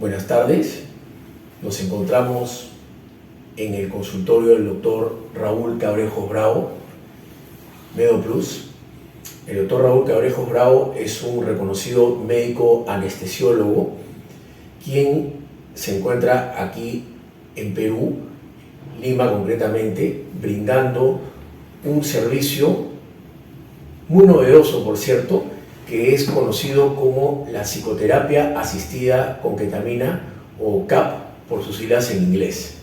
Buenas tardes, nos encontramos en el consultorio del doctor Raúl Cabrejos Bravo, MedoPlus. El doctor Raúl Cabrejos Bravo es un reconocido médico anestesiólogo, quien se encuentra aquí en Perú, Lima concretamente, brindando un servicio muy novedoso, por cierto, que es conocido como la psicoterapia asistida con ketamina, o CAP por sus siglas en inglés.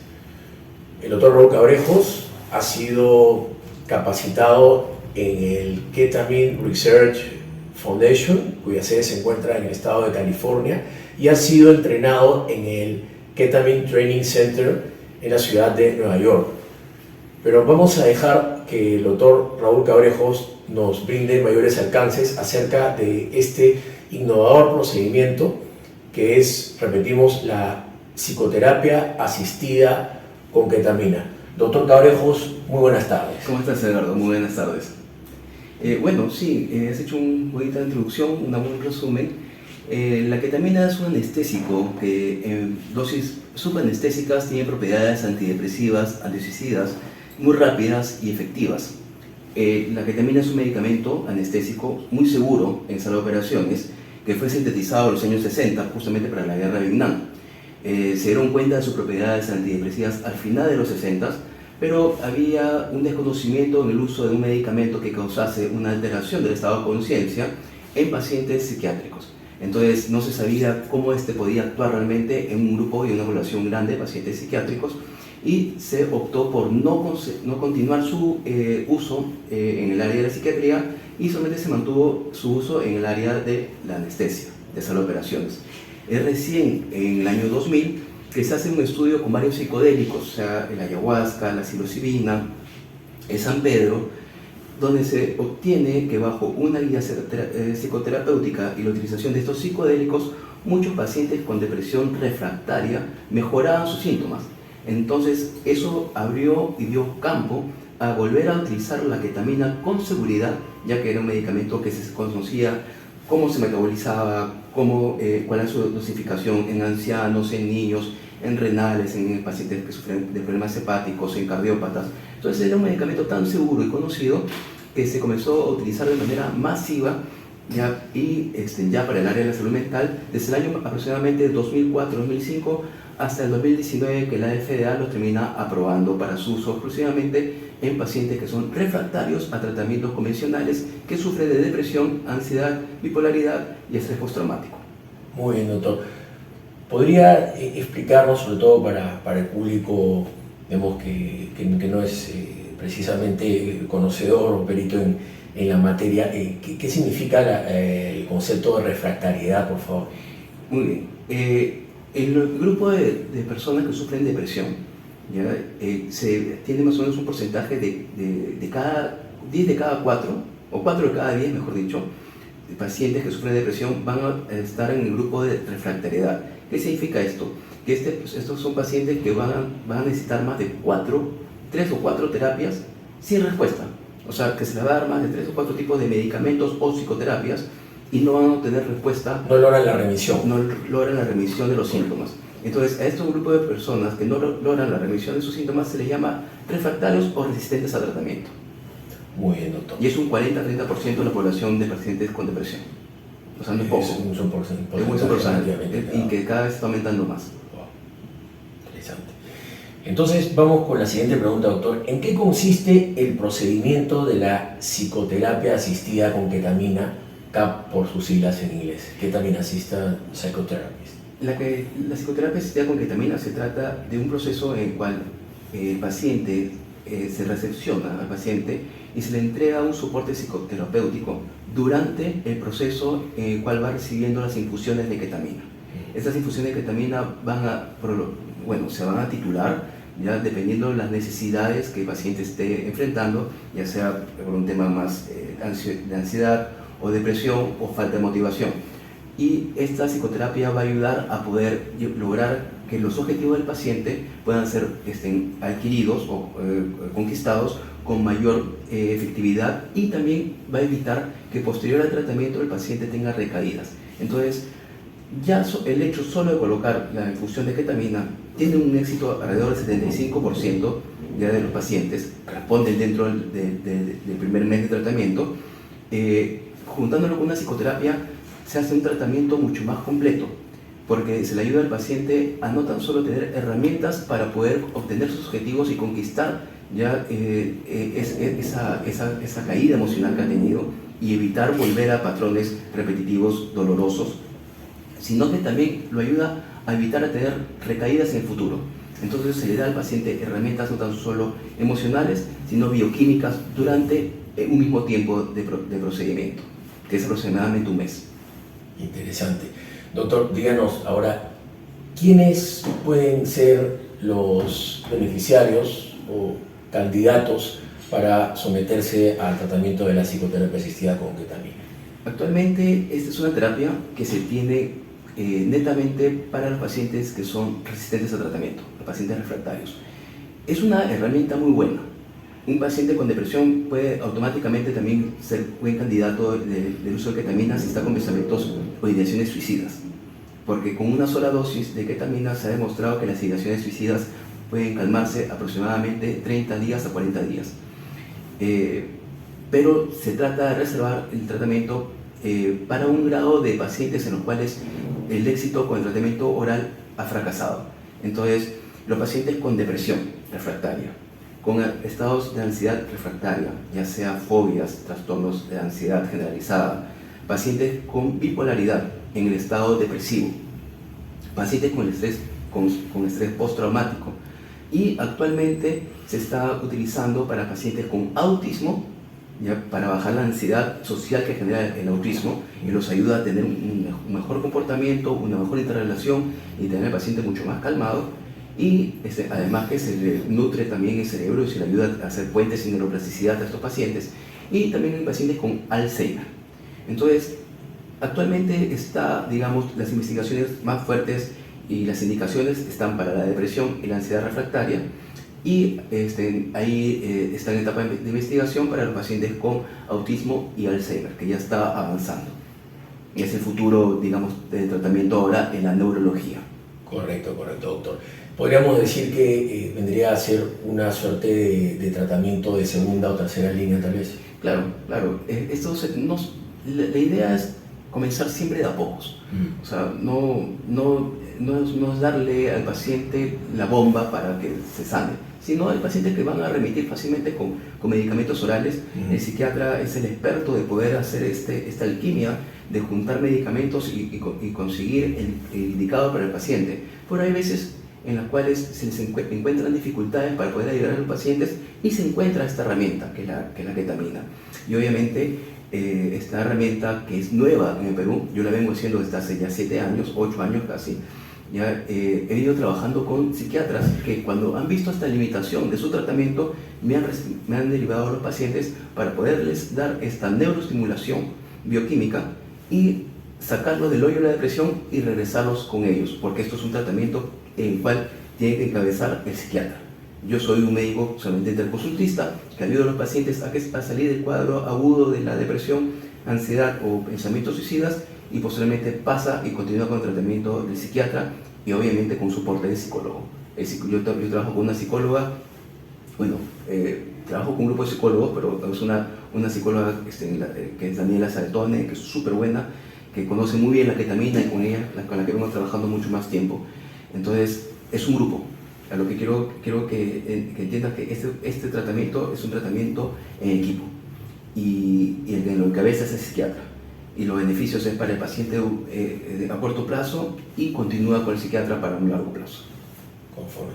El doctor Raúl Cabrejos ha sido capacitado en el Ketamine Research Foundation, cuya sede se encuentra en el estado de California, y ha sido entrenado en el Ketamine Training Center en la ciudad de Nueva York. Pero vamos a dejar que el doctor Raúl Cabrejos nos brinde mayores alcances acerca de este innovador procedimiento que es, repetimos, la psicoterapia asistida con ketamina. Doctor Cabrejos, muy buenas tardes. ¿Cómo estás, Eduardo? Muy buenas tardes. Has hecho una bonita introducción, un buen resumen. La ketamina es un anestésico que en dosis subanestésicas tiene propiedades antidepresivas, antisuicidas, muy rápidas y efectivas. La ketamina es un medicamento anestésico muy seguro en sala de operaciones que fue sintetizado en los años 60 justamente para la guerra de Vietnam. Se dieron cuenta de sus propiedades antidepresivas al final de los 60, pero había un desconocimiento en el uso de un medicamento que causase una alteración del estado de conciencia en pacientes psiquiátricos. Entonces no se sabía cómo podía actuar realmente en un grupo y una población grande de pacientes psiquiátricos, y se optó por no continuar su uso en el área de la psiquiatría, y solamente se mantuvo su uso en el área de la anestesia, de sala de operaciones. Es recién en el año 2000 que se hace un estudio con varios psicodélicos, o sea, el ayahuasca, la psilocibina, el San Pedro, donde se obtiene que bajo una guía psicoterapéutica y la utilización de estos psicodélicos, muchos pacientes con depresión refractaria mejoraban sus síntomas. Entonces eso abrió y dio campo a volver a utilizar la ketamina con seguridad, ya que era un medicamento que se conocía cómo se metabolizaba, cuál era su dosificación en ancianos, en niños, en renales, en pacientes que sufren de problemas hepáticos, en cardiópatas. Entonces era un medicamento tan seguro y conocido que se comenzó a utilizar de manera masiva ya para el área de la salud mental desde el año aproximadamente 2004-2005 hasta el 2019, que la FDA lo termina aprobando para su uso exclusivamente en pacientes que son refractarios a tratamientos convencionales, que sufren de depresión, ansiedad, bipolaridad y estrés postraumático. Muy bien, doctor. ¿Podría explicarnos, sobre todo para el público que no es precisamente conocedor o perito en la materia, qué significa el concepto de refractariedad, por favor? Muy bien. El grupo de personas que sufren depresión, se tiene más o menos un porcentaje de cada 10 de cada 4, o 4 de cada 10, mejor dicho, de pacientes que sufren depresión van a estar en el grupo de refractariedad. ¿Qué significa esto? Que estos son pacientes que van a necesitar más de 3 o 4 terapias sin respuesta. O sea, que se les va a dar más de 3 o 4 tipos de medicamentos o psicoterapias y no van a obtener respuesta. No logran la remisión. No logran la remisión de los síntomas. Entonces, a estos grupos de personas que no logran la remisión de sus síntomas se les llama refractarios o resistentes al tratamiento. Muy bien, doctor. Y es un 40-30% de la población de pacientes con depresión. O sea, no es poco. Es un porcentaje. Es muy porcentaje. Y que cada vez está aumentando más. Wow. Interesante. Entonces, vamos con la siguiente pregunta, doctor. ¿En qué consiste el procedimiento de la psicoterapia asistida con ketamina, CAP por sus siglas en inglés? Ketamine Assisted Psychotherapy. La psicoterapia asistida con ketamina se trata de un proceso en el cual el paciente se recepciona al paciente y se le entrega un soporte psicoterapéutico durante el proceso en el cual va recibiendo las infusiones de ketamina. Estas infusiones de ketamina se van a titular ya dependiendo de las necesidades que el paciente esté enfrentando, ya sea por un tema más de ansiedad o depresión o falta de motivación. Y esta psicoterapia va a ayudar a poder lograr que los objetivos del paciente puedan ser adquiridos o conquistados con mayor efectividad, y también va a evitar que posterior al tratamiento el paciente tenga recaídas. Entonces, Ya el hecho solo de colocar la infusión de ketamina tiene un éxito alrededor del 75% ya de los pacientes, responden dentro del primer mes de tratamiento. Juntándolo con una psicoterapia se hace un tratamiento mucho más completo, porque se le ayuda al paciente a no tan solo tener herramientas para poder obtener sus objetivos y conquistar ya esa caída emocional que ha tenido y evitar volver a patrones repetitivos dolorosos, sino que también lo ayuda a evitar a tener recaídas en el futuro. Entonces se le da al paciente herramientas no tan solo emocionales, sino bioquímicas durante un mismo tiempo de procedimiento, que es aproximadamente un mes. Interesante. Doctor, díganos ahora, ¿quiénes pueden ser los beneficiarios o candidatos para someterse al tratamiento de la psicoterapia asistida con ketamina? Actualmente esta es una terapia que se tiene netamente para los pacientes que son resistentes al tratamiento, los pacientes refractarios. Es una herramienta muy buena. Un paciente con depresión puede automáticamente también ser buen candidato del uso de ketamina si está con pensamientos o ideaciones suicidas, porque con una sola dosis de ketamina se ha demostrado que las ideaciones suicidas pueden calmarse aproximadamente 30 días a 40 días. Pero se trata de reservar el tratamiento para un grado de pacientes en los cuales el éxito con el tratamiento oral ha fracasado. Entonces, los pacientes con depresión refractaria, con estados de ansiedad refractaria, ya sea fobias, trastornos de ansiedad generalizada, pacientes con bipolaridad en el estado depresivo, pacientes con estrés postraumático, y actualmente se está utilizando para pacientes con autismo, ya, para bajar la ansiedad social que genera el autismo y los ayuda a tener un mejor comportamiento, una mejor interrelación y tener al paciente mucho más calmado. Y además que se le nutre también el cerebro y se le ayuda a hacer puentes y neuroplasticidad a estos pacientes. Y también en pacientes con Alzheimer. Entonces, actualmente digamos, las investigaciones más fuertes y las indicaciones están para la depresión y la ansiedad refractaria, y ahí está en etapa de investigación para los pacientes con autismo y Alzheimer, que ya está avanzando. Y es el futuro, digamos, de tratamiento ahora en la neurología. Correcto, doctor. Podríamos decir que vendría a ser una suerte de tratamiento de segunda o tercera línea, tal vez. Claro. La idea es comenzar siempre de a pocos. O sea, no es darle al paciente la bomba para que se sane, sino hay pacientes que van a remitir fácilmente con medicamentos orales. El psiquiatra es el experto de poder hacer esta alquimia de juntar medicamentos y conseguir el indicado para el paciente. Pero hay veces en las cuales se les encuentran dificultades para poder ayudar a los pacientes y se encuentra esta herramienta que es la ketamina. Y obviamente esta herramienta, que es nueva en el Perú, yo la vengo haciendo desde hace ya 7 años, 8 años casi. Ya he venido trabajando con psiquiatras que cuando han visto esta limitación de su tratamiento me han derivado a los pacientes para poderles dar esta neuroestimulación bioquímica y sacarlos del hoyo de la depresión y regresarlos con ellos, porque esto es un tratamiento en el cual tiene que encabezar el psiquiatra. Yo soy un médico solamente interconsultista que ayuda a los pacientes a salir del cuadro agudo de la depresión, ansiedad o pensamientos suicidas, y posteriormente pasa y continúa con el tratamiento del psiquiatra y obviamente con soporte del psicólogo. Yo trabajo con una psicóloga, trabajo con un grupo de psicólogos, pero es una psicóloga que es Daniela Saltone, que es súper buena, que conoce muy bien la ketamina y con la que vengo trabajando mucho más tiempo. Entonces, es un grupo. A lo que quiero que entiendas que este tratamiento es un tratamiento en equipo y el que lo encabeza es el psiquiatra. Y los beneficios es para el paciente a corto plazo y continúa con el psiquiatra para un largo plazo. Conforme.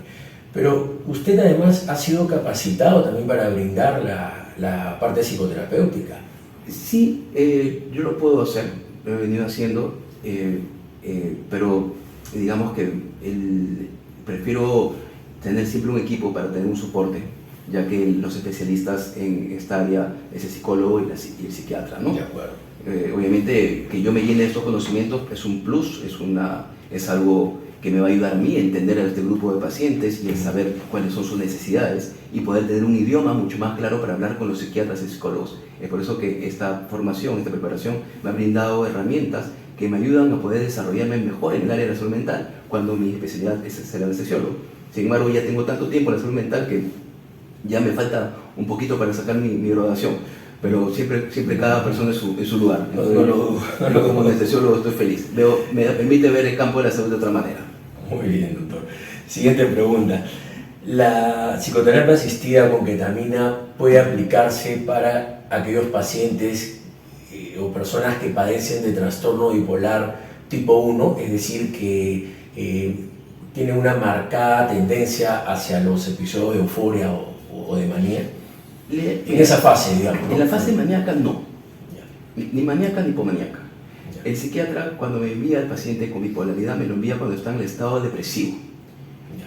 Pero usted además ha sido capacitado también para brindar la parte psicoterapéutica. Sí, yo lo puedo hacer, lo he venido haciendo, pero digamos que prefiero tener siempre un equipo para tener un soporte, ya que los especialistas en esta área es el psicólogo y el psiquiatra, ¿no? De acuerdo. Obviamente que yo me llene de estos conocimientos es un plus, es algo que me va a ayudar a mí a entender a este grupo de pacientes y a saber cuáles son sus necesidades y poder tener un idioma mucho más claro para hablar con los psiquiatras y psicólogos. Es por eso que esta formación, esta preparación me ha brindado herramientas que me ayudan a poder desarrollarme mejor en el área de la salud mental, cuando mi especialidad es ser anestesiólogo. Sin embargo, ya tengo tanto tiempo en la salud mental que ya me falta un poquito para sacar mi graduación, pero siempre cada persona en su lugar. Yo como anestesiólogo estoy feliz. Me permite ver el campo de la salud de otra manera. Muy bien, doctor. Siguiente pregunta. ¿La psicoterapia asistida con ketamina puede aplicarse para aquellos pacientes o personas que padecen de trastorno bipolar tipo 1, es decir, que tienen una marcada tendencia hacia los episodios de euforia o de manía? En esa fase, digamos, ¿no? En la fase maníaca no, Ya. ni maníaca ni hipomaníaca. Ya. El psiquiatra, cuando me envía al paciente con bipolaridad, me lo envía cuando está en el estado depresivo.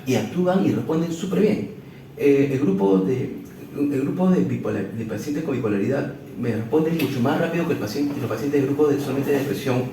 Ya. Y actúan y responden súper bien. El grupo de pacientes con bipolaridad me responden mucho más rápido que los pacientes del grupo de solamente depresión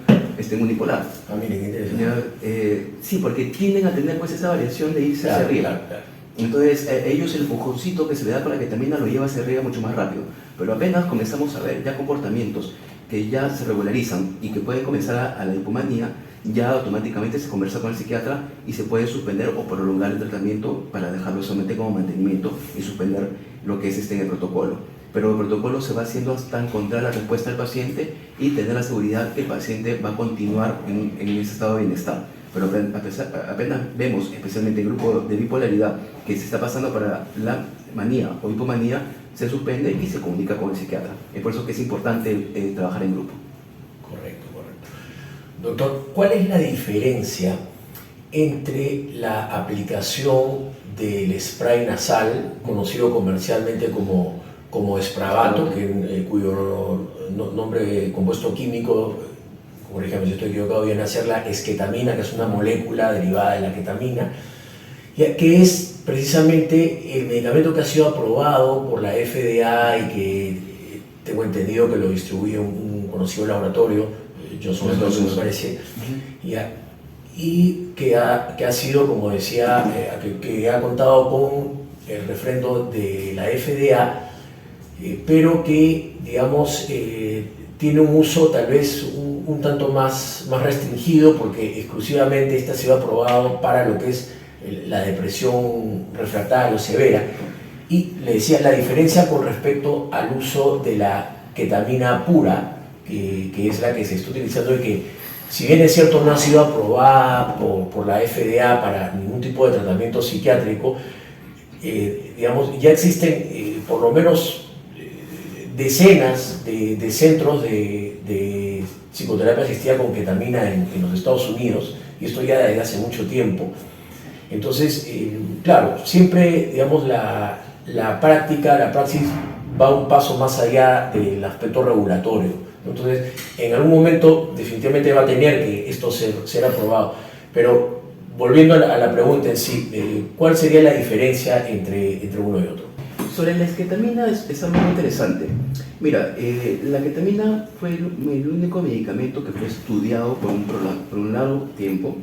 unipolar. Ah, mire, qué interesante. Sí, porque tienden a tener pues esa variación de irse hacia arriba. Claro. Entonces, ellos el empujoncito que se le da para la ketamina lo lleva hacia arriba mucho más rápido. Pero apenas comenzamos a ver ya comportamientos que ya se regularizan y que pueden comenzar a la hipomanía, ya automáticamente se conversa con el psiquiatra y se puede suspender o prolongar el tratamiento para dejarlo solamente como mantenimiento y suspender lo que es en el protocolo. Pero el protocolo se va haciendo hasta encontrar la respuesta del paciente y tener la seguridad que el paciente va a continuar en ese estado de bienestar. Pero apenas vemos, especialmente el grupo de bipolaridad, que se está pasando para la manía o hipomanía, se suspende y se comunica con el psiquiatra. Es por eso que es importante trabajar en grupo. Correcto. Doctor, ¿cuál es la diferencia entre la aplicación del spray nasal, conocido comercialmente como Spravato, cuyo nombre compuesto químico, corríjame si estoy equivocado, viene a ser la esketamina, que es una molécula derivada de la ketamina, que es precisamente el medicamento que ha sido aprobado por la FDA y que tengo entendido que lo distribuye un conocido laboratorio, Johnson & Johnson, me parece, y que ha sido, como decía, que ha contado con el refrendo de la FDA, pero que, digamos, tiene un uso tal vez un tanto más restringido, porque exclusivamente esta ha sido aprobado para lo que es la depresión refractaria o severa. Y le decía la diferencia con respecto al uso de la ketamina pura, que es la que se está utilizando y que, si bien es cierto, no ha sido aprobada por la FDA para ningún tipo de tratamiento psiquiátrico, digamos, ya existen por lo menos decenas de centros de psicoterapia asistida con ketamina en los Estados Unidos, y esto ya desde hace mucho tiempo. Entonces, claro, siempre, digamos, la praxis va un paso más allá del aspecto regulatorio. Entonces, en algún momento definitivamente va a tener que esto ser aprobado. Pero volviendo a la pregunta en sí, ¿cuál sería la diferencia entre uno y otro? Sobre la esketamina es algo muy interesante. Mira, la ketamina fue el único medicamento que fue estudiado por un largo tiempo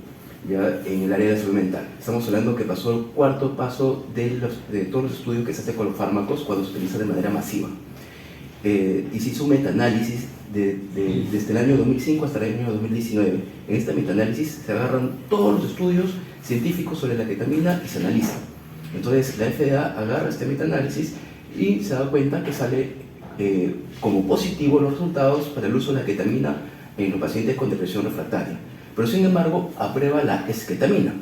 ya en el área de salud mental. Estamos hablando que pasó el cuarto paso de todos los estudios que se hacen con los fármacos cuando se utiliza de manera masiva. Y se hizo un metaanálisis desde el año 2005 hasta el año 2019. En este metaanálisis se agarran todos los estudios científicos sobre la ketamina y se analizan. Entonces la FDA agarra este metaanálisis y se da cuenta que sale como positivo los resultados para el uso de la ketamina en los pacientes con depresión refractaria. Pero sin embargo aprueba la esketamina.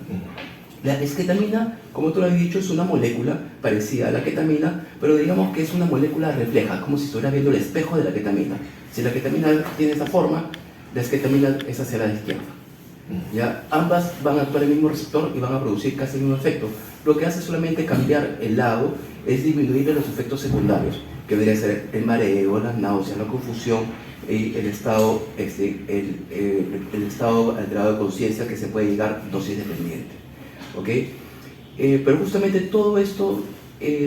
La esketamina, como tú lo has dicho, es una molécula parecida a la ketamina, pero digamos que es una molécula refleja, como si estuviera viendo el espejo de la ketamina. Si la ketamina tiene esa forma, la esketamina es hacia la izquierda. ¿Ya? Ambas van a actuar en el mismo receptor y van a producir casi el mismo efecto. Lo que hace solamente cambiar el lado es disminuir los efectos secundarios, que debería ser el mareo, las náuseas, la confusión y el estado alterado de conciencia, que se puede llegar dosis dependiente. ¿Okay? Pero justamente todo esto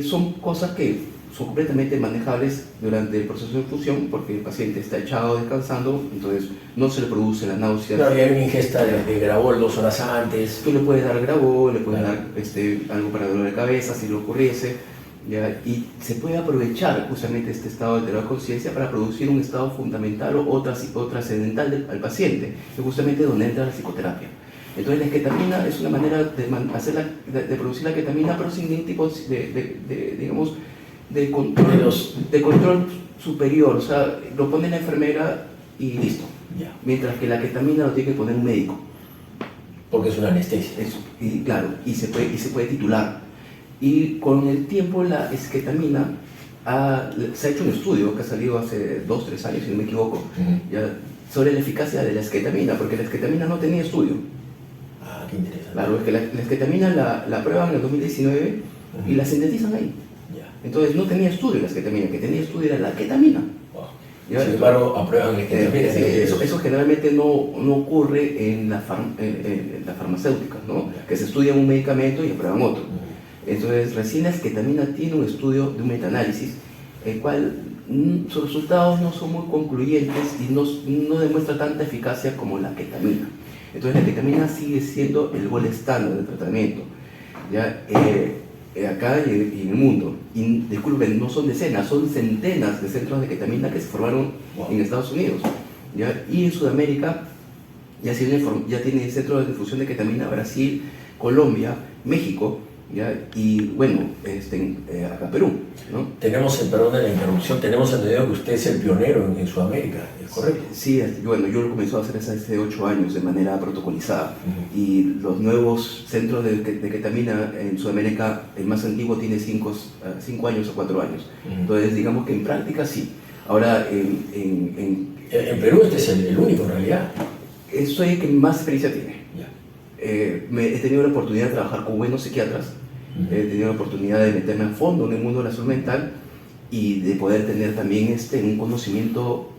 son cosas que son completamente manejables durante el proceso de infusión, porque el paciente está echado descansando, entonces no se le produce la náusea. Claro, y hay una ingesta de Gravol 2 horas antes. Tú le puedes dar Gravol, le puedes dar algo para dolor de cabeza si le ocurriese, ¿ya? Y se puede aprovechar justamente este estado alterado de conciencia para producir un estado fundamental o trascendental al paciente, que es justamente donde entra la psicoterapia. Entonces la esketamina es una manera de producir la ketamina, pero sin ningún tipo digamos, de control superior. O sea, lo pone la enfermera y listo. Ya. Mientras que la ketamina lo tiene que poner un médico. Porque es una anestesia. Eso, y claro, y se puede titular. Y con el tiempo la esketamina se ha hecho un estudio que ha salido hace 2 o 3 años, si no me equivoco, ya, sobre la eficacia de la esketamina, porque la esketamina no tenía estudio. Ah, qué interesante. Claro, es que la esketamina la prueban en el 2019 y la sintetizan ahí. Ya. Entonces no tenía estudio la esketamina, que tenía estudio era la ketamina. Wow. ¿Ya? Sin embargo, aprueban la esketamina. Eso generalmente no ocurre en las farmacéuticas, ¿no? Que se estudia un medicamento y aprueban otro. Entonces, recién la esketamina tiene un estudio de un metaanálisis, el cual sus resultados no son muy concluyentes y no demuestra tanta eficacia como la ketamina. Entonces, la ketamina sigue siendo el gol estándar de tratamiento, ¿ya? Acá y en el mundo. Y disculpen, no son decenas, son centenas de centros de ketamina que se formaron en Estados Unidos, ¿ya? Y en Sudamérica ya tiene centros de difusión de ketamina Brasil, Colombia, México, ¿ya? Y bueno, acá Perú, ¿no? Perdón de la interrupción, tenemos entendido que usted es el pionero en Sudamérica, ¿es correcto? Sí, bueno, yo lo comencé a hacer hace 8 años de manera protocolizada. Y los nuevos centros de ketamina en Sudamérica, el más antiguo tiene 5 años o 4 años. Entonces, digamos que en práctica sí. Ahora, En Perú este es el único en realidad. soy el que más experiencia tiene. Ya. He tenido la oportunidad de trabajar con buenos psiquiatras, he tenido la oportunidad de meterme a fondo en el mundo de la salud mental y de poder tener también un conocimiento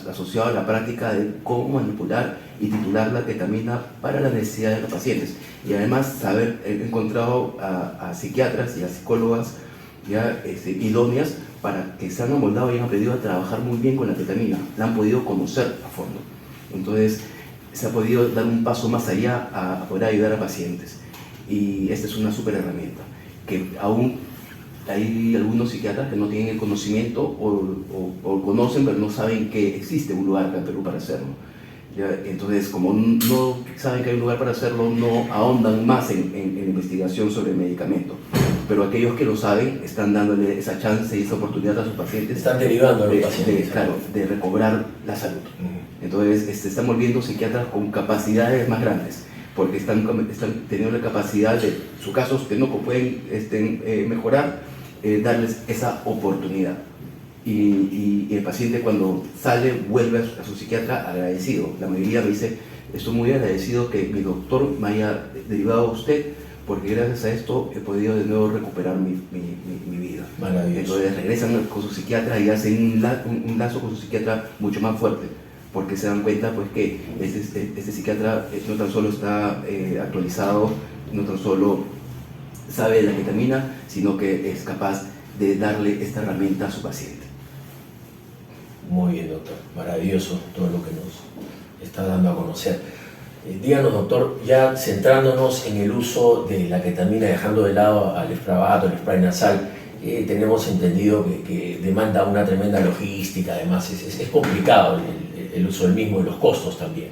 asociado a la práctica de cómo manipular y titular la ketamina para las necesidades de los pacientes. Y además he encontrado a psiquiatras y a psicólogas ya, idóneas para que se han amoldado y han aprendido a trabajar muy bien con la ketamina, la han podido conocer a fondo. Entonces, se ha podido dar un paso más allá a poder ayudar a pacientes. Y esta es una súper herramienta, que aún hay algunos psiquiatras que no tienen el conocimiento o conocen, pero no saben que existe un lugar acá en Perú para hacerlo. ¿Ya? Entonces, como no saben que hay un lugar para hacerlo, no ahondan más en investigación sobre el medicamento. Pero aquellos que lo saben están dándole esa chance y esa oportunidad a sus pacientes. Están derivando a los pacientes. Claro, de recobrar la salud. Entonces, se están volviendo psiquiatras con capacidades más grandes, porque están teniendo la capacidad de, sus casos que no pueden mejorar, darles esa oportunidad. Y el paciente cuando sale vuelve a su psiquiatra agradecido. La mayoría me dice, estoy muy agradecido que mi doctor me haya derivado a usted, porque gracias a esto he podido de nuevo recuperar mi vida. Maravilloso. Entonces regresan con su psiquiatra y hacen un lazo con su psiquiatra mucho más fuerte, porque se dan cuenta pues, que este psiquiatra no tan solo está actualizado, no tan solo sabe de la ketamina, sino que es capaz de darle esta herramienta a su paciente. Muy bien, doctor. Maravilloso todo lo que nos está dando a conocer. Díganos, doctor, ya centrándonos en el uso de la ketamina, dejando de lado al Spravato, el spray nasal, tenemos entendido que demanda una tremenda logística, además es complicado el uso del mismo y los costos también.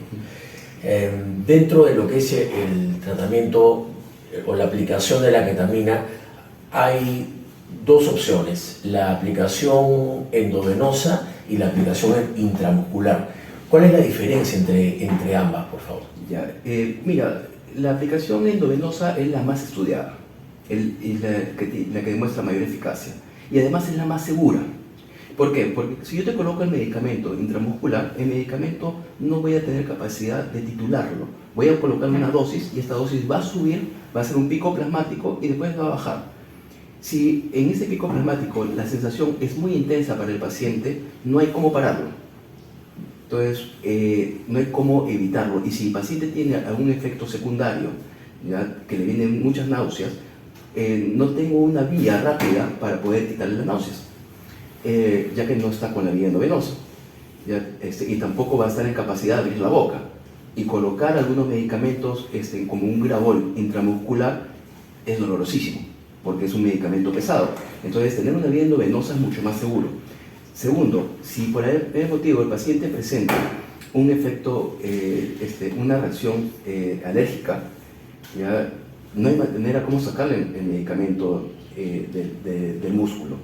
Dentro de lo que es el tratamiento o la aplicación de la ketamina, hay 2 opciones, la aplicación endovenosa y la aplicación intramuscular. ¿Cuál es la diferencia entre ambas, por favor? Ya, mira, la aplicación endovenosa es la más estudiada, es la que demuestra mayor eficacia y además es la más segura. ¿Por qué? Porque si yo te coloco el medicamento intramuscular, el medicamento no voy a tener capacidad de titularlo. Voy a colocar una dosis y esta dosis va a subir, va a ser un pico plasmático y después va a bajar. Si en ese pico plasmático la sensación es muy intensa para el paciente, no hay cómo pararlo. Entonces, no hay cómo evitarlo. Y si el paciente tiene algún efecto secundario, ¿ya? Que le vienen muchas náuseas, no tengo una vía rápida para poder quitarle las náuseas, ya que no está con la vía endovenosa, ¿ya? Y tampoco va a estar en capacidad de abrir la boca. Y colocar algunos medicamentos como un Gravol intramuscular es dolorosísimo. porque es un medicamento pesado. Entonces, tener una vía endovenosa es mucho más seguro. Segundo, si por algún motivo el paciente presenta un efecto, una reacción alérgica, ya no hay manera como sacarle el medicamento del músculo.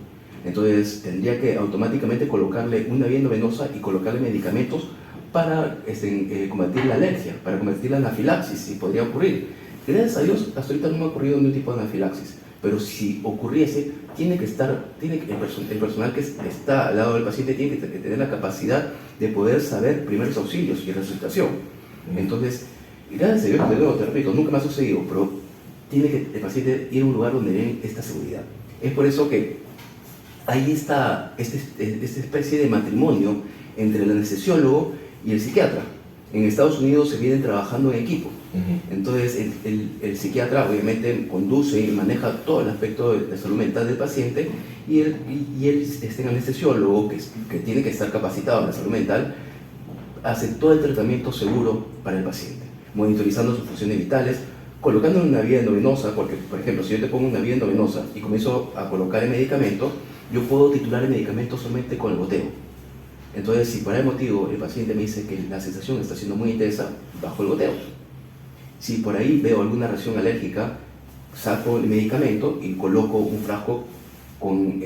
Entonces tendría que automáticamente colocarle una vía endovenosa y colocarle medicamentos para combatir la alergia, para combatir la anafilaxis, si podría ocurrir. Gracias a Dios, hasta ahorita no me ha ocurrido ningún tipo de anafilaxis, pero si ocurriese, el personal que está al lado del paciente tiene que tener la capacidad de poder saber primeros auxilios y resucitación. Entonces, gracias a Dios, de nuevo, te repito, nunca me ha sucedido, pero tiene que el paciente ir a un lugar donde den esta seguridad. Es por eso que ahí está esta especie de matrimonio entre el anestesiólogo y el psiquiatra. En Estados Unidos se vienen trabajando en equipo. Entonces el psiquiatra obviamente conduce y maneja todo el aspecto de la salud mental del paciente y el anestesiólogo, que tiene que estar capacitado en la salud mental, hace todo el tratamiento seguro para el paciente, monitorizando sus funciones vitales, colocando una vía endovenosa, porque por ejemplo si yo te pongo una vía endovenosa y comienzo a colocar el medicamento, yo puedo titular el medicamento solamente con el goteo. Entonces, si por algún motivo el paciente me dice que la sensación está siendo muy intensa, bajo el goteo. Si por ahí veo alguna reacción alérgica, saco el medicamento y coloco un frasco con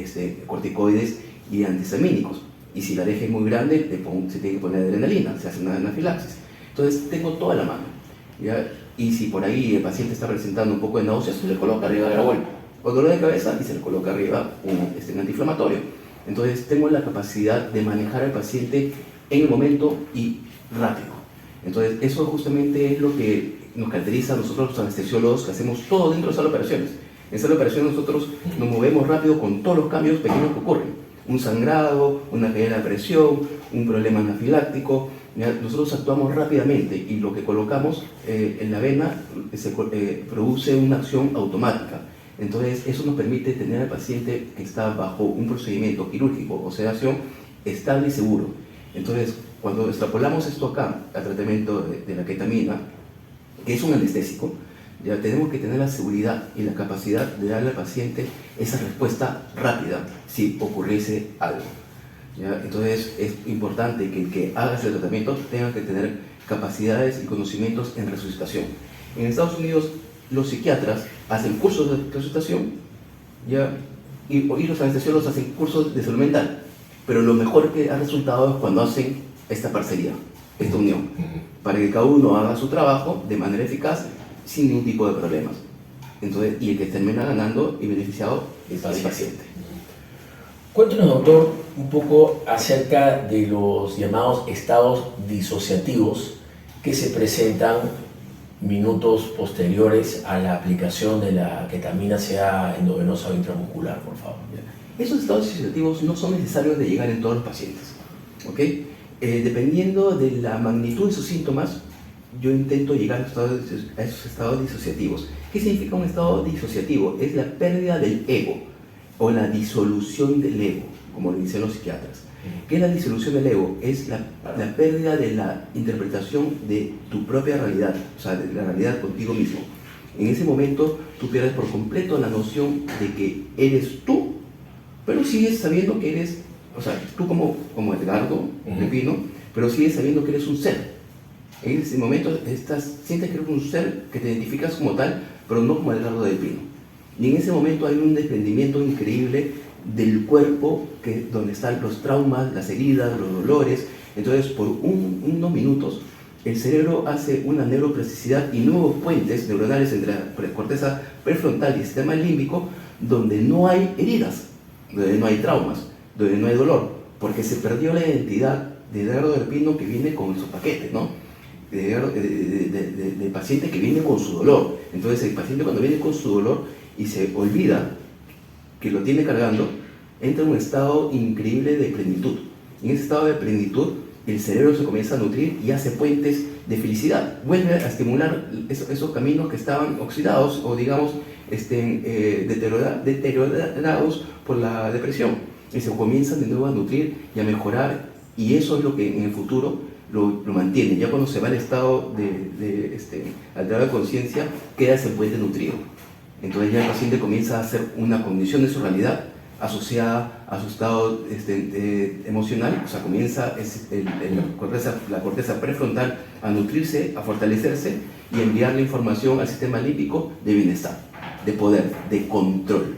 corticoides y antihistamínicos. Y si la alergia es muy grande, se tiene que poner adrenalina, se hace una anafilaxis. Entonces, tengo toda la mano, ¿ya? Y si por ahí el paciente está presentando un poco de náuseas, se le coloca arriba de la bolsa. O dolor de cabeza y se le coloca arriba un antiinflamatorio. Entonces tengo la capacidad de manejar al paciente en el momento y rápido. Entonces eso justamente es lo que nos caracteriza a nosotros los anestesiólogos, que hacemos todo dentro de sala de operaciones. En sala de operaciones nosotros nos movemos rápido con todos los cambios pequeños que ocurren. Un sangrado, una caída de presión, un problema anafiláctico. Nosotros actuamos rápidamente y lo que colocamos en la vena produce una acción automática. Entonces, eso nos permite tener al paciente que está bajo un procedimiento quirúrgico o sedación estable y seguro. Entonces, cuando extrapolamos esto acá al tratamiento de la ketamina, que es un anestésico, ya tenemos que tener la seguridad y la capacidad de darle al paciente esa respuesta rápida si ocurriese algo. ¿Ya? Entonces, es importante que el que haga ese tratamiento tenga que tener capacidades y conocimientos en resucitación. En Estados Unidos, los psiquiatras hacen cursos de resucitación, ¿ya? Y los anestesiólogos hacen cursos de salud mental, pero lo mejor que ha resultado es cuando hacen esta parcería, esta unión, para que cada uno haga su trabajo de manera eficaz sin ningún tipo de problemas. Entonces, y el que termina ganando y beneficiado es el paciente. Cuéntanos, doctor, un poco acerca de los llamados estados disociativos que se presentan minutos posteriores a la aplicación de la ketamina, sea endovenosa o intramuscular, por favor. Esos estados disociativos no son necesarios de llegar en todos los pacientes, ¿ok? Dependiendo de la magnitud de sus síntomas, yo intento llegar a esos estados disociativos. ¿Qué significa un estado disociativo? Es la pérdida del ego o la disolución del ego, como le dicen los psiquiatras. ¿Qué es la disolución del ego? Es la pérdida de la interpretación de tu propia realidad, o sea, de la realidad contigo mismo. En ese momento tú pierdes por completo la noción de que eres tú, pero sigues sabiendo que eres, o sea, tú como Edgardo Pepino, pero sigues sabiendo que eres un ser. En ese momento sientes que eres un ser que te identificas como tal, pero no como Edgardo de Pino. Y en ese momento hay un desprendimiento increíble del cuerpo, donde están los traumas, las heridas, los dolores. Entonces, por unos minutos, el cerebro hace una neuroplasticidad y nuevos puentes neuronales entre la corteza prefrontal y el sistema límbico, donde no hay heridas, donde no hay traumas, donde no hay dolor, porque se perdió la identidad de Edgardo del Pino, que viene con su paquete, ¿no? Del paciente que viene con su dolor. Entonces, el paciente, cuando viene con su dolor y se olvida que lo tiene cargando, entra en un estado increíble de plenitud. En ese estado de plenitud, el cerebro se comienza a nutrir y hace puentes de felicidad. Vuelve a estimular esos caminos que estaban oxidados o, digamos, deteriorados por la depresión. Y se comienzan de nuevo a nutrir y a mejorar. Y eso es lo que en el futuro lo mantiene. Ya cuando se va al estado alterado de conciencia, queda ese puente nutrido. Entonces ya el paciente comienza a hacer una cognición de su realidad asociada a su estado emocional, o sea, comienza la corteza prefrontal a nutrirse, a fortalecerse y enviar la información al sistema límbico de bienestar, de poder, de control.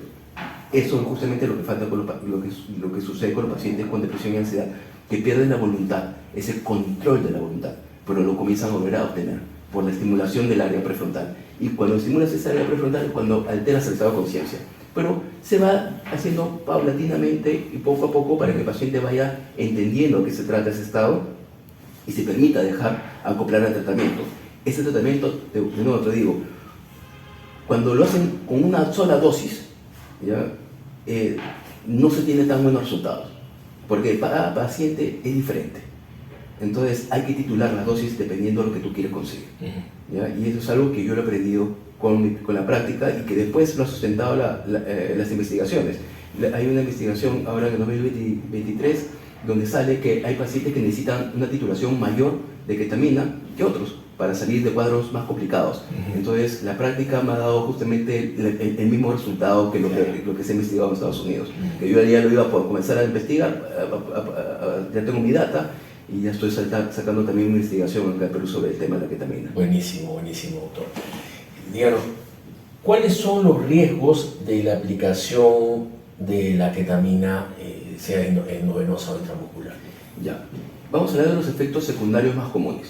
Eso es justamente lo que falta con lo que sucede con los pacientes con depresión y ansiedad, que pierden la voluntad, ese control de la voluntad, pero lo comienzan a volver a obtener por la estimulación del área prefrontal. Y cuando estimulas esa área prefrontal es cuando alteras el estado de conciencia. Pero se va haciendo paulatinamente y poco a poco para que el paciente vaya entendiendo a qué se trata ese estado y se permita dejar acoplar al tratamiento. Ese tratamiento, de nuevo te digo, cuando lo hacen con una sola dosis, ¿ya? No se tiene tan buenos resultados, porque cada paciente es diferente. Entonces hay que titular las dosis dependiendo de lo que tú quieres conseguir. ¿Ya? Y eso es algo que yo lo he aprendido con la práctica y que después lo ha sustentado las investigaciones. Hay una investigación ahora en el 2023 donde sale que hay pacientes que necesitan una titulación mayor de ketamina que otros para salir de cuadros más complicados. Entonces la práctica me ha dado justamente el mismo resultado que lo que se ha investigado en Estados Unidos. Que yo ya lo iba a comenzar a investigar, ya tengo mi data, y ya estoy sacando también una investigación acá en Perú sobre el tema de la ketamina. Buenísimo, buenísimo, doctor. Díganos, ¿cuáles son los riesgos de la aplicación de la ketamina, sea endovenosa o intramuscular? Ya, vamos a hablar de los efectos secundarios más comunes,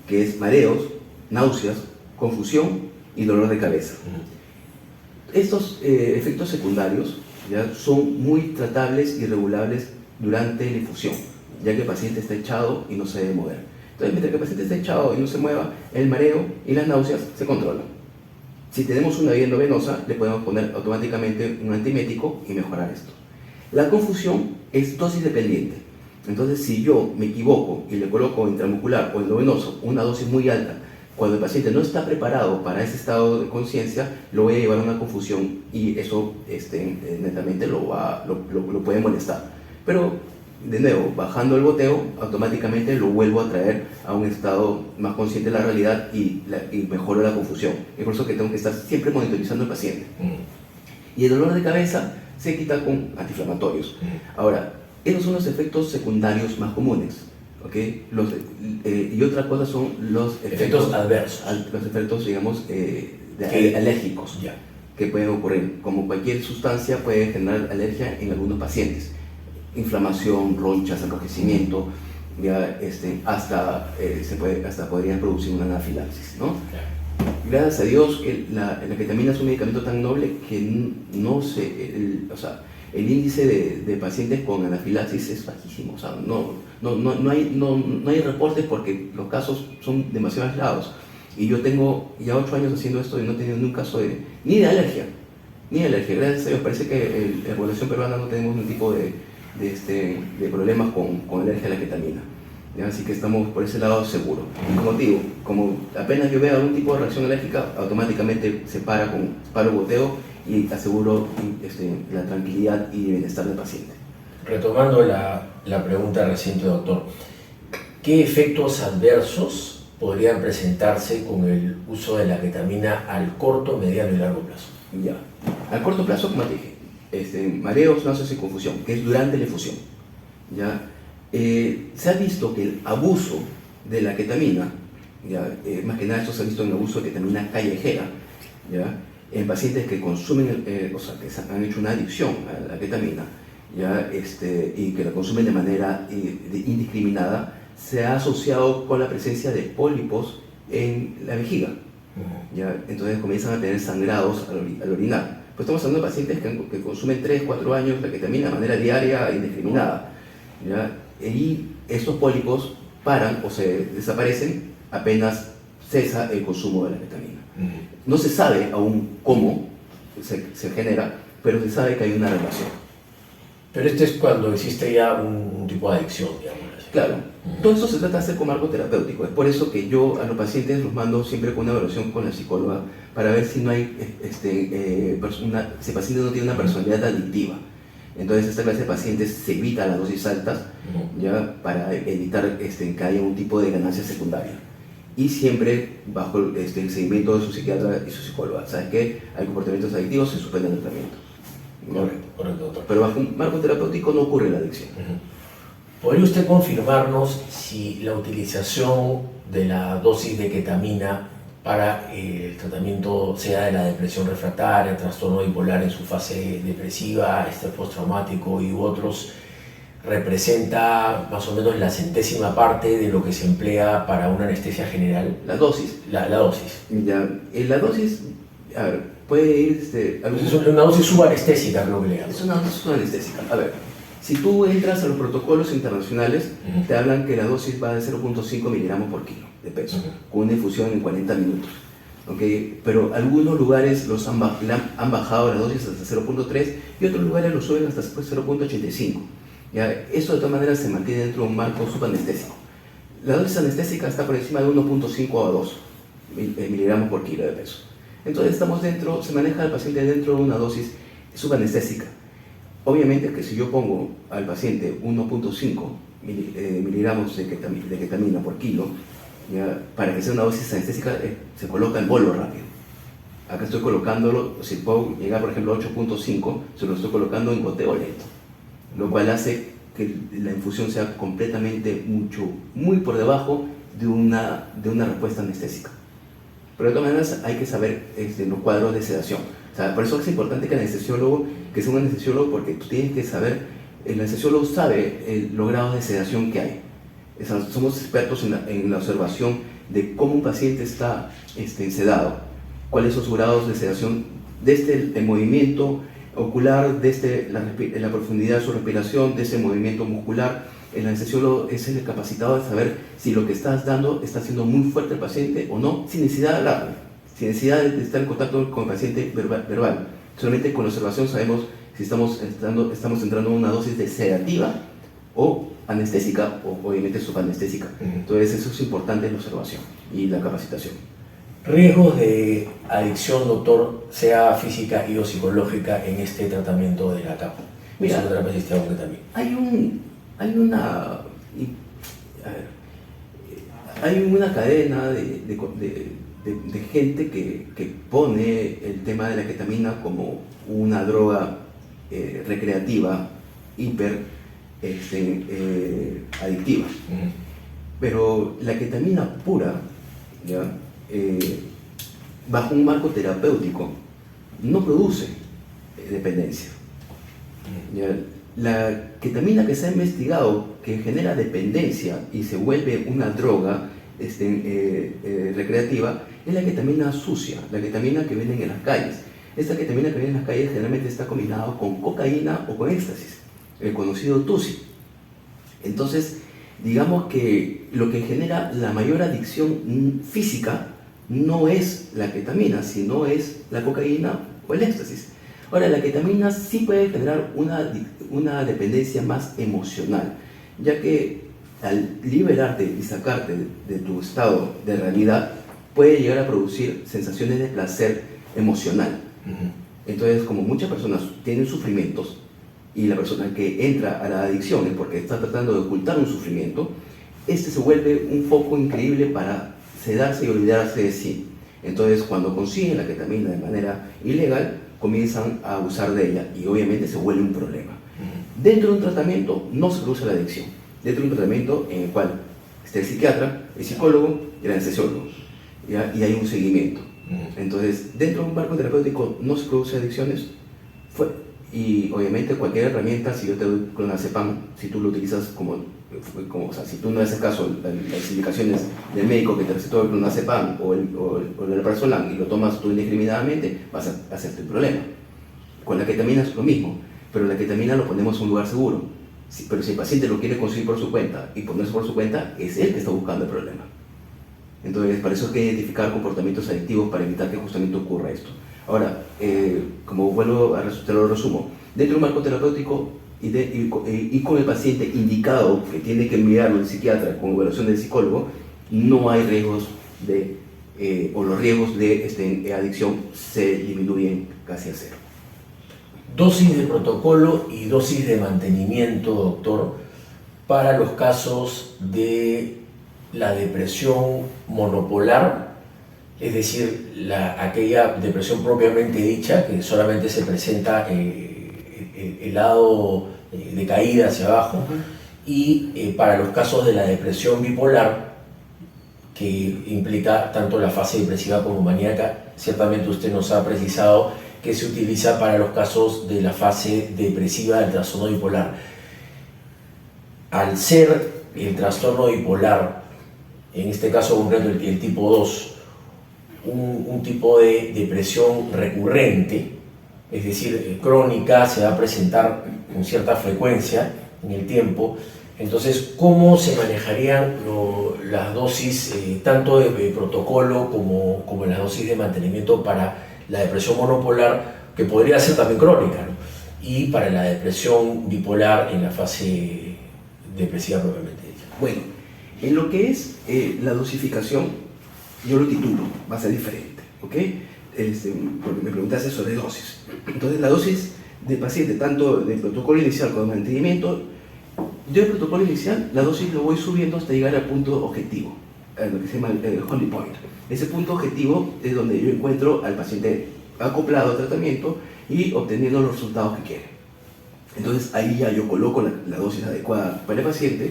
que es mareos, náuseas, confusión y dolor de cabeza. Estos efectos secundarios ya son muy tratables y regulables durante la infusión, ya que el paciente está echado y no se debe mover. Entonces, mientras que el paciente está echado y no se mueva, el mareo y las náuseas se controlan. Si tenemos una vía endovenosa, le podemos poner automáticamente un antiemético y mejorar esto. La confusión es dosis dependiente. Entonces, si yo me equivoco y le coloco intramuscular o endovenoso una dosis muy alta, cuando el paciente no está preparado para ese estado de conciencia, lo voy a llevar a una confusión y eso netamente lo puede molestar. Pero de nuevo, bajando el goteo, automáticamente lo vuelvo a traer a un estado más consciente de la realidad y mejoro la confusión. Es por eso que tengo que estar siempre monitorizando al paciente. Y el dolor de cabeza se quita con antiinflamatorios. Ahora, esos son los efectos secundarios más comunes. ¿Okay? Y otra cosa son los efectos adversos. Los efectos, digamos, alérgicos que pueden ocurrir. Como cualquier sustancia puede generar alergia en algunos pacientes. Inflamación, ronchas, enrojecimiento, ya, hasta podrían producir una anafilaxis, ¿no? Gracias a Dios que la ketamina es un medicamento tan noble que el índice de pacientes con anafilaxis es bajísimo. O sea, no hay reportes porque los casos son demasiado aislados. Y yo tengo ya 8 años haciendo esto y no he tenido ningún caso ni de alergia. Gracias a Dios, parece que en la población peruana no tenemos ningún tipo de problemas con alergia a la ketamina. ¿Ya? Así que estamos por ese lado seguros. Y como digo, como apenas yo veo algún tipo de reacción alérgica, automáticamente se para con paro goteo y aseguro la tranquilidad y bienestar del paciente. Retomando la pregunta reciente, doctor, ¿qué efectos adversos podrían presentarse con el uso de la ketamina al corto, mediano y largo plazo? Ya. Al corto plazo, como te dije, mareos, náuseas y confusión, que es durante la infusión. ¿Ya? Se ha visto que el abuso de la ketamina, más que nada esto se ha visto en el abuso de ketamina callejera, ¿ya? En pacientes que consumen, que han hecho una adicción a la ketamina, y que la consumen de manera indiscriminada, se ha asociado con la presencia de pólipos en la vejiga. ¿Ya? Entonces comienzan a tener sangrados al orinar. Pues estamos hablando de pacientes que consumen 3-4 años la ketamina de manera diaria e indiscriminada. ¿Ya? Y estos pólipos paran o se desaparecen apenas cesa el consumo de la ketamina. No se sabe aún cómo se genera, pero se sabe que hay una relación. Pero es cuando existe ya un tipo de adicción, digamos. Claro. Todo esto se trata de hacer como algo terapéutico. Es por eso que yo a los pacientes los mando siempre con una evaluación con la psicóloga para ver si no hay, si el paciente no tiene una personalidad adictiva. Entonces esta clase de pacientes se evita las dosis altas, ya, para evitar que haya un tipo de ganancia secundaria. y siempre bajo el seguimiento de su psiquiatra y su psicóloga. ¿Sabes qué? Hay comportamientos adictivos, se suspende el tratamiento. Correcto, doctor. Pero bajo un marco terapéutico no ocurre la adicción. ¿Podría usted confirmarnos si la utilización de la dosis de ketamina para el tratamiento, sea de la depresión refractaria, trastorno bipolar en su fase depresiva, estrés postraumático y otros, representa más o menos la centésima parte de lo que se emplea para una anestesia general? La dosis. La dosis. Ya, la dosis, a ver, puede ir Es una dosis subanestésica, creo que le llaman. Es una dosis subanestésica. A ver, si tú entras a los protocolos internacionales, te hablan que la dosis va de 0.5 miligramos por kilo de peso, con una infusión en 40 minutos. ¿Okay? Pero algunos lugares han bajado la dosis hasta 0.3 y otros lugares lo suben hasta 0.85. ¿Ya? Eso de todas maneras se mantiene dentro de un marco subanestésico. La dosis anestésica está por encima de 1.5 a 2 miligramos por kilo de peso. Entonces se maneja al paciente dentro de una dosis subanestésica. Obviamente que si yo pongo al paciente 1.5 miligramos de ketamina por kilo, ¿ya? Para que sea una dosis anestésica se coloca en bolo rápido. Acá estoy colocándolo, si puedo llegar por ejemplo a 8.5, se lo estoy colocando en goteo lento, lo cual hace que la infusión sea completamente muy por debajo de una respuesta anestésica. Pero de todas maneras hay que saber los cuadros de sedación. O sea, por eso es importante que el anestesiólogo, que sea un anestesiólogo, porque tú tienes que saber, el anestesiólogo sabe los grados de sedación que hay. Somos expertos en la observación de cómo un paciente está sedado, cuáles son sus grados de sedación, desde el movimiento ocular, desde la profundidad de su respiración, desde el movimiento muscular. El anestesiólogo es el capacitado de saber si lo que estás dando está haciendo muy fuerte el paciente o no, sin necesidad de hablar, sin necesidad de estar en contacto con el paciente verbal. Solamente con la observación sabemos si estamos entrando en una dosis de sedativa o anestésica o obviamente subanestésica. Entonces eso es importante en la observación y la capacitación. ¿Riesgos de adicción, doctor, sea física y o psicológica en este tratamiento de la capa? Mira, hay una cadena de gente que pone el tema de la ketamina como una droga recreativa, hiper adictiva. Pero la ketamina pura, ¿ya? Bajo un marco terapéutico, no produce dependencia. ¿Ya? La ketamina que se ha investigado que genera dependencia y se vuelve una droga recreativa es la ketamina sucia, la ketamina que venden en las calles. Esta ketamina que venden en las calles generalmente está combinada con cocaína o con éxtasis, el conocido tusi. Entonces, digamos que lo que genera la mayor adicción física no es la ketamina, sino es la cocaína o el éxtasis. Ahora, la ketamina sí puede generar una dependencia más emocional, ya que al liberarte y sacarte de tu estado de realidad, puede llegar a producir sensaciones de placer emocional. Entonces, como muchas personas tienen sufrimientos, y la persona que entra a la adicción es porque está tratando de ocultar un sufrimiento, se vuelve un foco increíble para sedarse y olvidarse de sí. Entonces, cuando consiguen la ketamina de manera ilegal, comienzan a abusar de ella y obviamente se vuelve un problema. Dentro de un tratamiento no se produce la adicción. Dentro de un tratamiento en el cual está el psiquiatra, el psicólogo y el anestesiólogo, ¿ya? Y hay un seguimiento. Entonces, dentro de un marco terapéutico no se produce adicciones. Y obviamente cualquier herramienta, si yo te doy clonazepam, si tú lo utilizas o sea, si tú no haces caso a las indicaciones del médico que te recetó el clonazepam o el alprazolam y lo tomas tú indiscriminadamente, vas a hacerte un problema. Con la ketamina es lo mismo, pero la ketamina lo ponemos en un lugar seguro. Pero si el paciente lo quiere conseguir por su cuenta y ponerse por su cuenta, es él que está buscando el problema. Entonces, para eso hay que identificar comportamientos adictivos para evitar que justamente ocurra esto. Ahora, como te lo resumo, dentro de un marco terapéutico y con el paciente indicado que tiene que enviarlo el psiquiatra con evaluación del psicólogo, no hay riesgos o los riesgos de adicción se disminuyen casi a cero. Dosis de protocolo y dosis de mantenimiento, doctor, para los casos de la depresión monopolar, es decir, aquella depresión propiamente dicha, que solamente se presenta el lado de caída hacia abajo, y para los casos de la depresión bipolar, que implica tanto la fase depresiva como maníaca, ciertamente usted nos ha precisado que se utiliza para los casos de la fase depresiva del trastorno bipolar. Al ser el trastorno bipolar, en este caso concreto el tipo 2, un tipo de depresión recurrente, es decir, crónica, se va a presentar con cierta frecuencia en el tiempo. Entonces, ¿cómo se manejarían las dosis, tanto de protocolo como las dosis de mantenimiento para la depresión monopolar, que podría ser también crónica, ¿no? Y para la depresión bipolar en la fase depresiva propiamente dicha? Bueno, en lo que es la dosificación, yo lo titulo, va a ser diferente, ¿ok? Porque me preguntaste sobre dosis. Entonces, la dosis del paciente, tanto del protocolo inicial como del mantenimiento, yo el protocolo inicial, la dosis lo voy subiendo hasta llegar al punto objetivo, lo que se llama el honey point. Ese punto objetivo es donde yo encuentro al paciente acoplado al tratamiento y obteniendo los resultados que quiere. Entonces ahí ya yo coloco la dosis adecuada para el paciente,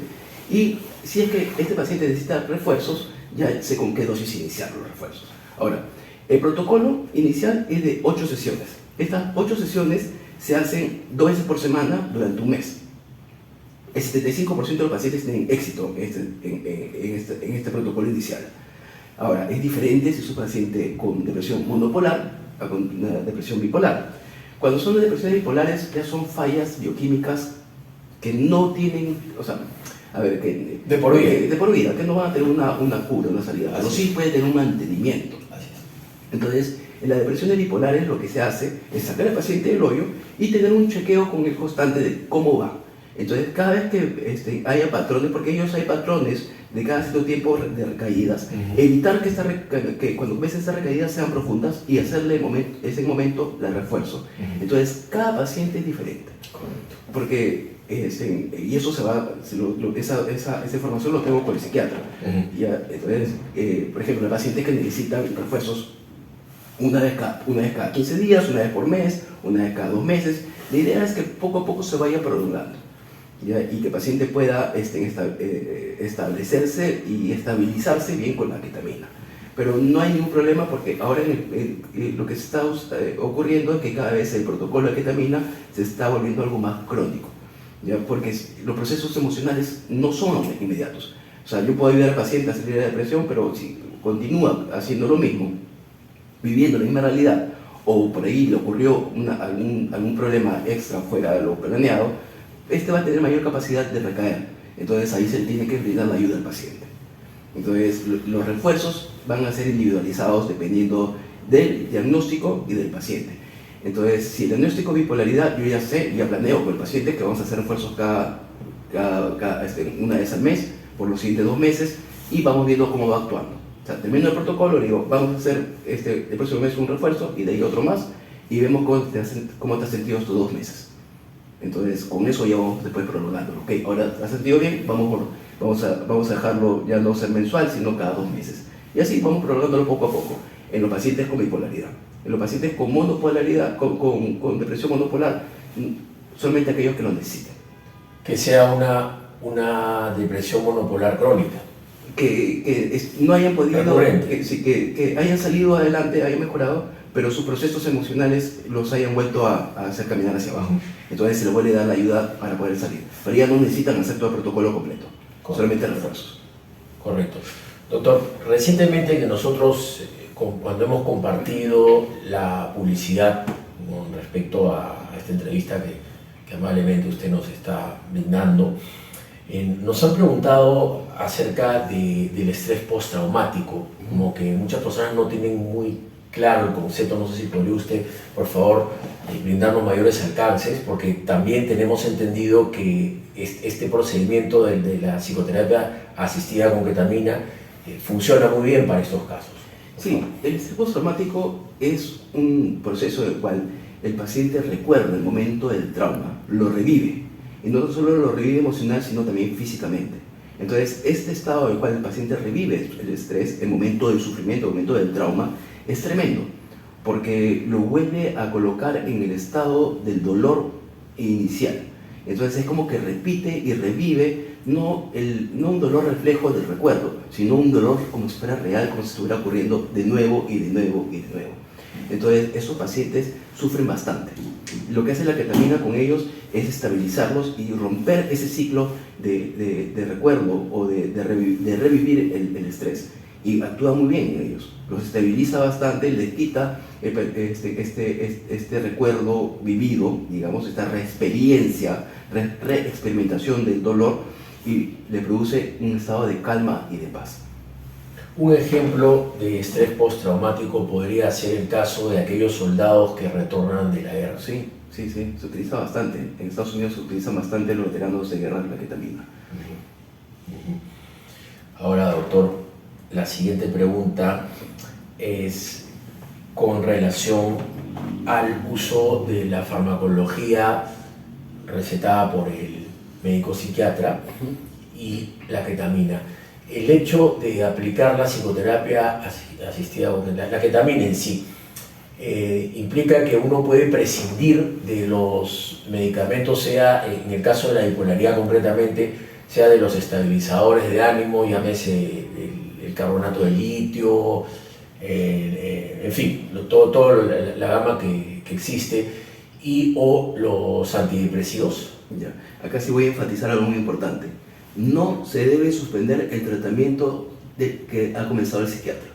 y si es que este paciente necesita refuerzos, ya sé con qué dosis iniciar los refuerzos. Ahora, el protocolo inicial es de 8 sesiones. Estas 8 sesiones se hacen 2 veces por semana durante un mes. El 75% de los pacientes tienen éxito en este protocolo inicial. Ahora, es diferente si es un paciente con depresión monopolar o con una depresión bipolar. Cuando son depresiones bipolares, ya son fallas bioquímicas que no tienen, o sea, a ver, que de por vida, que no van a tener una cura, una salida, pero sí puede tener un mantenimiento. Entonces, en las depresiones bipolares lo que se hace es sacar al paciente del hoyo y tener un chequeo con el constante de cómo va. Entonces, cada vez que haya patrones, porque ellos hay patrones de cada cierto tiempo de recaídas, evitar que cuando ves esas recaídas sean profundas y hacerle ese momento el refuerzo. Entonces, cada paciente es diferente. Porque, y eso se va, esa información lo tengo con el psiquiatra. Entonces, por ejemplo, hay pacientes que necesitan refuerzos una vez cada 15 días, una vez por mes, una vez cada 2 meses. La idea es que poco a poco se vaya prolongando, ¿ya? Y que el paciente pueda establecerse y estabilizarse bien con la ketamina. Pero no hay ningún problema, porque ahora lo que está ocurriendo es que cada vez el protocolo de ketamina se está volviendo algo más crónico, ¿ya? Porque los procesos emocionales no son inmediatos. O sea, yo puedo ayudar al paciente a salir de la depresión, pero si continúa haciendo lo mismo, viviendo la misma realidad, o por ahí le ocurrió algún problema extra fuera de lo planeado, va a tener mayor capacidad de recaer. Entonces ahí se tiene que brindar la ayuda al paciente. Entonces los refuerzos van a ser individualizados dependiendo del diagnóstico y del paciente. Entonces, si el diagnóstico es bipolaridad, yo ya planeo con el paciente que vamos a hacer refuerzos una vez al mes por los siguientes 2 meses, y vamos viendo cómo va actuando. O sea, termino el protocolo, le digo, vamos a hacer el próximo mes un refuerzo y de ahí otro más, y vemos cómo te has sentido estos 2 meses. Entonces, con eso ya vamos después prolongándolo. Ok, ahora te has sentido bien, vamos a dejarlo ya no ser mensual, sino cada 2 meses. Y así vamos prolongándolo poco a poco en los pacientes con bipolaridad. En los pacientes con monopolaridad, con depresión monopolar, solamente aquellos que lo necesiten. Que sea una depresión monopolar crónica. Que no hayan podido, que hayan salido adelante, hayan mejorado, pero sus procesos emocionales los hayan vuelto a hacer caminar hacia abajo. Entonces se les vuelve a dar la ayuda para poder salir. Pero ya no necesitan hacer todo el protocolo completo, solamente refuerzos. Correcto. Doctor, recientemente que nosotros, cuando hemos compartido la publicidad con respecto a esta entrevista que amablemente usted nos está brindando, nos han preguntado acerca del estrés postraumático, como que muchas personas no tienen muy claro el concepto. No sé si podría usted, por favor, brindarnos mayores alcances, porque también tenemos entendido que este procedimiento de la psicoterapia asistida con ketamina funciona muy bien para estos casos. Sí, el estrés postraumático es un proceso en el cual el paciente recuerda el momento del trauma, lo revive. Y no solo lo revive emocional, sino también físicamente. Entonces, este estado en el cual el paciente revive el estrés, el momento del sufrimiento, el momento del trauma, es tremendo, porque lo vuelve a colocar en el estado del dolor inicial. Entonces es como que repite y revive, no un dolor reflejo del recuerdo, sino un dolor como si fuera real, como si estuviera ocurriendo de nuevo y de nuevo y de nuevo. Entonces esos pacientes sufren bastante. Lo que hace la ketamina con ellos es estabilizarlos y romper ese ciclo de recuerdo o de revivir el estrés. Y actúa muy bien en ellos. Los estabiliza bastante, les quita este recuerdo vivido, digamos, esta reexperimentación del dolor, y le produce un estado de calma y de paz. Un ejemplo de estrés postraumático podría ser el caso de aquellos soldados que retornan de la guerra. Sí, se utiliza bastante. En Estados Unidos se utiliza bastante en los veteranos de guerra la ketamina. Ahora, doctor, la siguiente pregunta es con relación al uso de la farmacología recetada por el médico psiquiatra y la ketamina. El hecho de aplicar la psicoterapia asistida, la ketamina en sí, implica que uno puede prescindir de los medicamentos, sea en el caso de la bipolaridad concretamente, sea de los estabilizadores de ánimo, llámese el carbonato de litio, en fin, toda la gama que existe, o los antidepresivos. Ya. Acá sí voy a enfatizar algo muy importante. No se debe suspender el tratamiento que ha comenzado el psiquiatra.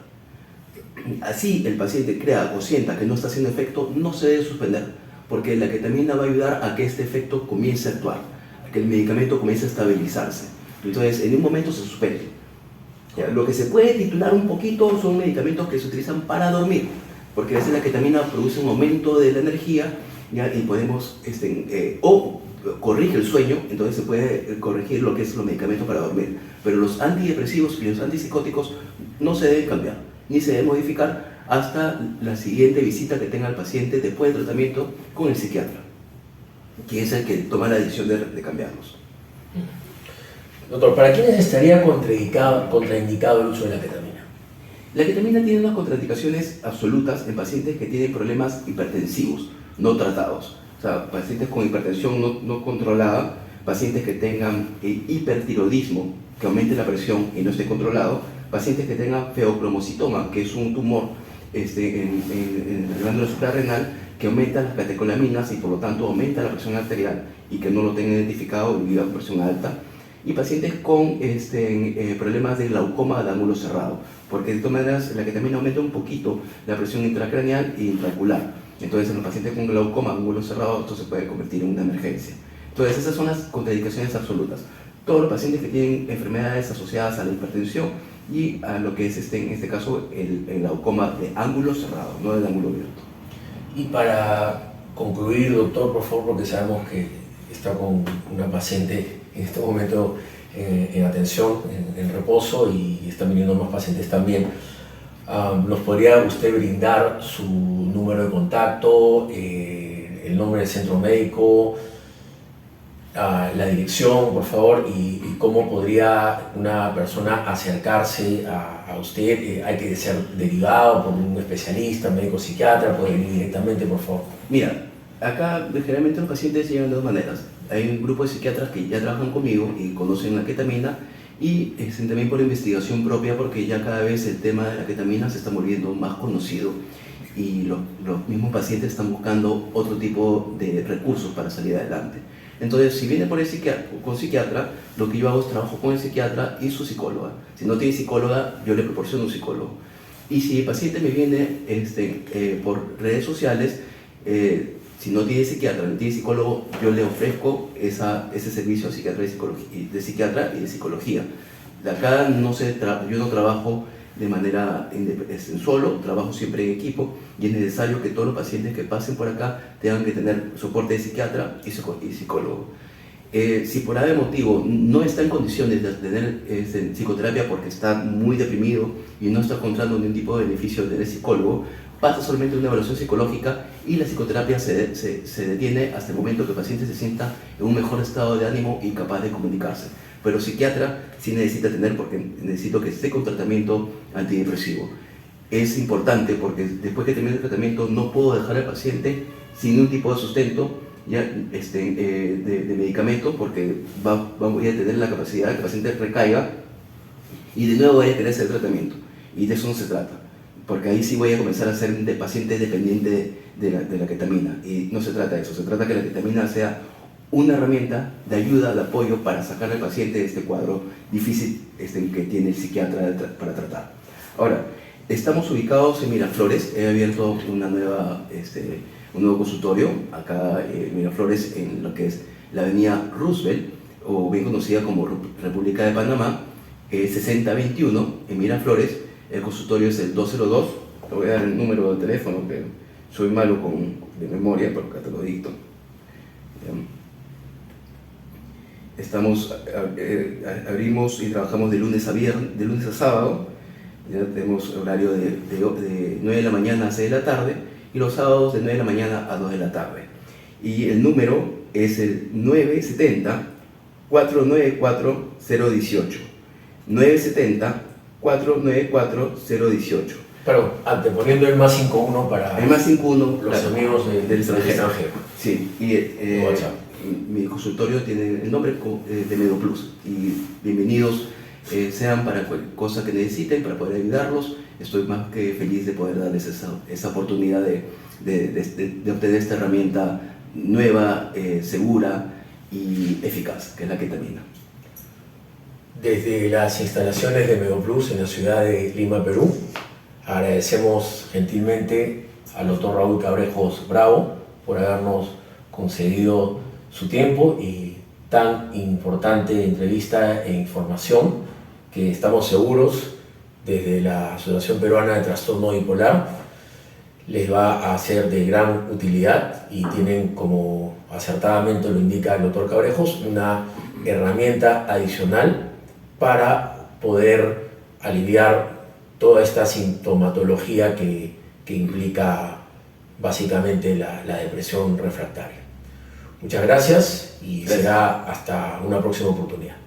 Así el paciente crea o sienta que no está haciendo efecto, no se debe suspender, porque la ketamina va a ayudar a que este efecto comience a actuar, a que el medicamento comience a estabilizarse. Entonces, en un momento se suspende. Ya, lo que se puede titular un poquito son medicamentos que se utilizan para dormir, porque a veces la ketamina produce un aumento de la energía, ¿ya? Y podemos, o corrige el sueño, entonces se puede corregir lo que es los medicamentos para dormir. Pero los antidepresivos y los antipsicóticos no se deben cambiar, ni se deben modificar hasta la siguiente visita que tenga el paciente después del tratamiento con el psiquiatra, que es el que toma la decisión de cambiarlos. Doctor, ¿para quiénes estaría contraindicado el uso de la ketamina? La ketamina tiene unas contraindicaciones absolutas en pacientes que tienen problemas hipertensivos no tratados. O sea, pacientes con hipertensión no controlada, pacientes que tengan hipertiroidismo, que aumente la presión y no esté controlado, pacientes que tengan feocromocitoma, que es un tumor en la glándula suprarrenal que aumenta las catecolaminas y por lo tanto aumenta la presión arterial y que no lo tengan identificado y viva con presión alta, y pacientes con problemas de glaucoma de ángulo cerrado, porque de todas maneras la ketamina aumenta un poquito la presión intracraneal e intraocular. Entonces en los pacientes con glaucoma de ángulo cerrado esto se puede convertir en una emergencia. Entonces esas son las contraindicaciones absolutas. Todos los pacientes que tienen enfermedades asociadas a la hipertensión y a lo que es en este caso el glaucoma de ángulo cerrado, no del ángulo abierto. Y para concluir, doctor, por favor, porque sabemos que está con una paciente en este momento en atención, en reposo, y están viniendo más pacientes también, ¿nos podría usted brindar su número de contacto, el nombre del centro médico, la dirección, por favor, y cómo podría una persona acercarse a usted? ¿Hay que ser derivado por un especialista, médico psiquiatra? ¿Puede venir directamente, por favor? Mira, acá generalmente los pacientes llegan de dos maneras. Hay un grupo de psiquiatras que ya trabajan conmigo y conocen la ketamina, y también por investigación propia, porque ya cada vez el tema de la ketamina se está volviendo más conocido y los mismos pacientes están buscando otro tipo de recursos para salir adelante. Entonces, si viene con psiquiatra, lo que yo hago es trabajo con el psiquiatra y su psicóloga. Si no tiene psicóloga, yo le proporciono un psicólogo. Y si el paciente me viene por redes sociales, si no tiene psiquiatra, no tiene psicólogo, yo le ofrezco ese servicio de psiquiatra y de psicología. De acá yo no trabajo de manera solo, trabajo siempre en equipo, y es necesario que todos los pacientes que pasen por acá tengan que tener soporte de psiquiatra y psicólogo. Si por algún motivo no está en condiciones de tener psicoterapia porque está muy deprimido y no está encontrando ningún tipo de beneficio de tener psicólogo, pasa solamente una evaluación psicológica y la psicoterapia se detiene hasta el momento que el paciente se sienta en un mejor estado de ánimo y capaz de comunicarse. Pero el psiquiatra sí necesita tener, porque necesito que esté con tratamiento antidepresivo. Es importante porque después que termine el tratamiento no puedo dejar al paciente sin ningún tipo de sustento ya, de medicamento, porque voy a tener la capacidad de que el paciente recaiga y de nuevo vaya a querer hacer el tratamiento. Y de eso no se trata, porque ahí sí voy a comenzar a ser de paciente dependiente de la ketamina. Y no se trata de eso, se trata que la ketamina sea una herramienta de ayuda, de apoyo para sacar al paciente de este cuadro difícil que tiene el psiquiatra para tratar. Ahora, estamos ubicados en Miraflores. He abierto un nuevo consultorio acá en Miraflores, en lo que es la avenida Roosevelt, o bien conocida como República de Panamá, 6021 en Miraflores. El consultorio es el 202. Te voy a dar el número de teléfono, que soy malo de memoria, pero acá te lo dicto. Abrimos y trabajamos de lunes a sábado. Ya tenemos horario de 9 de la mañana a 6 de la tarde, y los sábados de 9 de la mañana a 2 de la tarde. Y el número es el 970-494-018. 970-494-018. Pero anteponiendo el más 51 para el más 51, los amigos del extranjero. Sí, y mi consultorio tiene el nombre de MedoPlus. Y bienvenidos sean para cualquier cosa que necesiten, para poder ayudarlos. Estoy más que feliz de poder darles esa oportunidad de obtener esta herramienta nueva, segura y eficaz, que es la ketamina. Desde las instalaciones de MedoPlus en la ciudad de Lima, Perú, agradecemos gentilmente al doctor Raúl Cabrejos Bravo por habernos concedido su tiempo y tan importante entrevista e información, que estamos seguros desde la Asociación Peruana de Trastorno Bipolar les va a ser de gran utilidad, y tienen, como acertadamente lo indica el doctor Cabrejos, una herramienta adicional para poder aliviar toda esta sintomatología que implica básicamente la depresión refractaria. Muchas gracias y será hasta una próxima oportunidad.